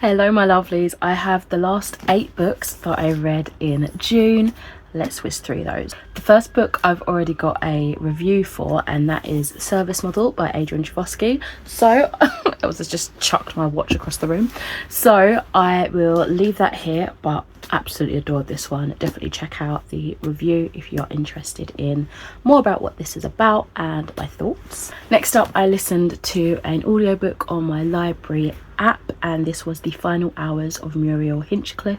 Hello my lovelies, I have the last 8 books that I read in June. Let's whiz through those. The first book I've already got a review for, and that is Service Model by Adrian Chbosky. So I was just chucked my watch across the room, so I will leave that here, but absolutely adored this one. Definitely check out the review if you're interested in more about what this is about and my thoughts. Next up, I listened to an audiobook on my library app, and this was The Final Hours of Muriel Hinchcliffe,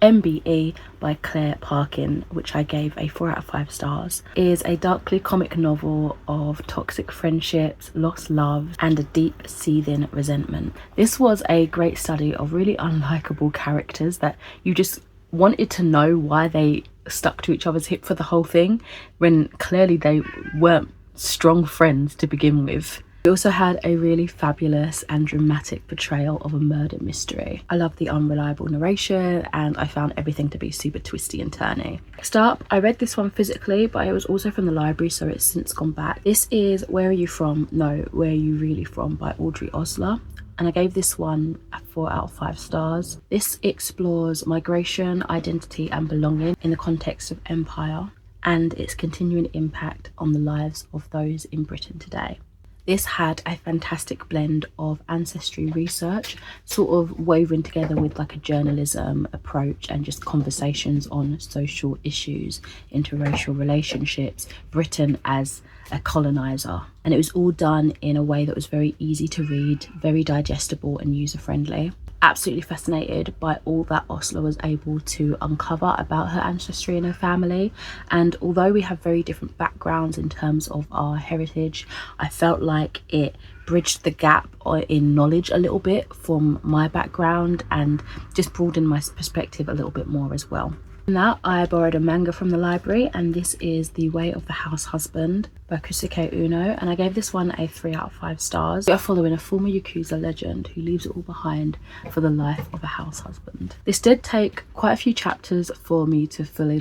MBE by Claire Parkin, which I gave a 4 out of 5 stars. It is a darkly comic novel of toxic friendships, lost love, and a deep seething resentment. This was a great study of really unlikable characters that you just wanted to know why they stuck to each other's hip for the whole thing, when clearly they weren't strong friends to begin with. We also had a really fabulous and dramatic portrayal of a murder mystery. I love the unreliable narration, and I found everything to be super twisty and turny. Next up, I read this one physically, but it was also from the library, so it's since gone back. This is Where Are You From? No, Where Are You Really From by Audrey Osler. And I gave this one a 4 out of 5 stars. This explores migration, identity and belonging in the context of empire, and its continuing impact on the lives of those in Britain today. This had a fantastic blend of ancestry research, sort of woven together with like a journalism approach and just conversations on social issues, interracial relationships, Britain as a colonizer. And it was all done in a way that was very easy to read, very digestible and user-friendly. Absolutely fascinated by all that Osler was able to uncover about her ancestry and her family, and although we have very different backgrounds in terms of our heritage, I felt like it bridged the gap in knowledge a little bit from my background and just broadened my perspective a little bit more as well. In that, I borrowed a manga from the library, and this is The Way of the House Husband by Kosuke Uno, and I gave this one a 3 out of 5 stars. We are following a former Yakuza legend who leaves it all behind for the life of a house husband. This did take quite a few chapters for me to fully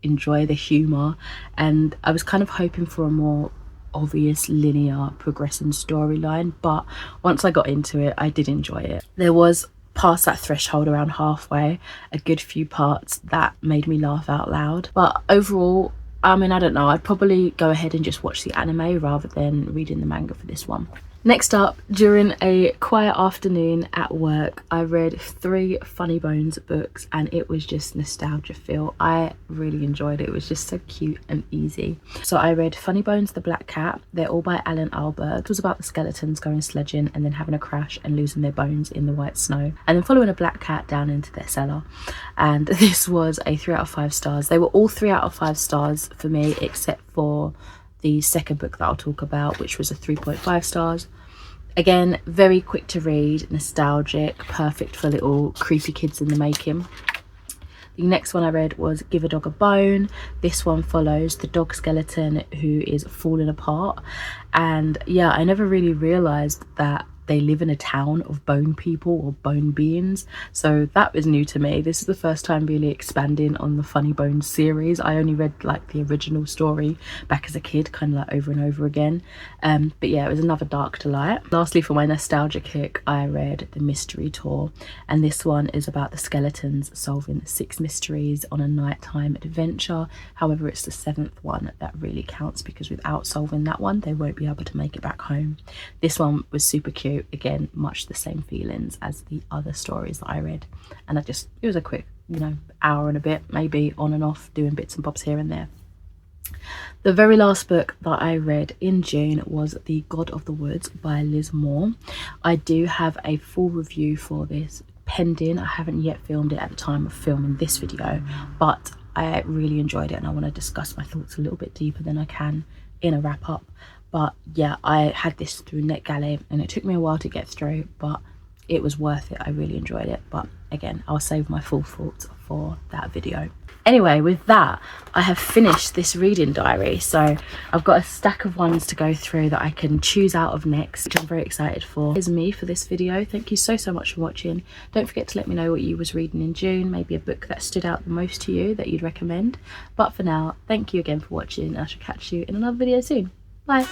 enjoy the humour, and I was kind of hoping for a more obvious linear progressing storyline, but once I got into it, I did enjoy it. There was, past that threshold around halfway, a good few parts that made me laugh out loud, but overall, I mean, I don't know, I'd probably go ahead and just watch the anime rather than reading the manga for this one. Next up, during a quiet afternoon at work, I read 3 Funny Bones books, and it was just nostalgia feel. I really enjoyed it. It was just so cute and easy. So I read Funny Bones the Black Cat. They're all by Alan Alberg. It was about the skeletons going sledging and then having a crash and losing their bones in the white snow, and then following a black cat down into their cellar. And this was a 3 out of 5 stars. They were all 3 out of 5 stars for me, except for the second book that I'll talk about, which was a 3.5 stars. Again, very quick to read, nostalgic, perfect for little creepy kids in the making. The next one I read was Give a Dog a Bone. This one follows the dog skeleton who is falling apart, and yeah, I never really realised that they live in a town of bone people or bone beings, so that was new to me. This is the first time really expanding on the Funny Bones series. I only read the original story back as a kid, kind of over and over again, but yeah, it was another dark delight. Lastly, for my nostalgia kick, I read The Mystery Tour, and this one is about the skeletons solving 6 mysteries on a nighttime adventure. However, it's the 7th one that really counts, because without solving that one, they won't be able to make it back home. This one was super cute. Again, much the same feelings as the other stories that I read, and it was a quick, hour and a bit, maybe on and off, doing bits and bobs here and there. The very last book that I read in June was The God of the Woods by Liz Moore. I do have a full review for this pending. I haven't yet filmed it at the time of filming this video, but I really enjoyed it, and I want to discuss my thoughts a little bit deeper than I can in a wrap up. But yeah, I had this through NetGalley, and it took me a while to get through, but it was worth it. I really enjoyed it, but again, I'll save my full thoughts for that video. Anyway, with that, I have finished this reading diary, so I've got a stack of ones to go through that I can choose out of next, which I'm very excited for. Here's me for this video. Thank you so much for watching. Don't forget to let me know what you was reading in June, maybe a book that stood out the most to you that you'd recommend. But for now, thank you again for watching, and I shall catch you in another video soon. Bye.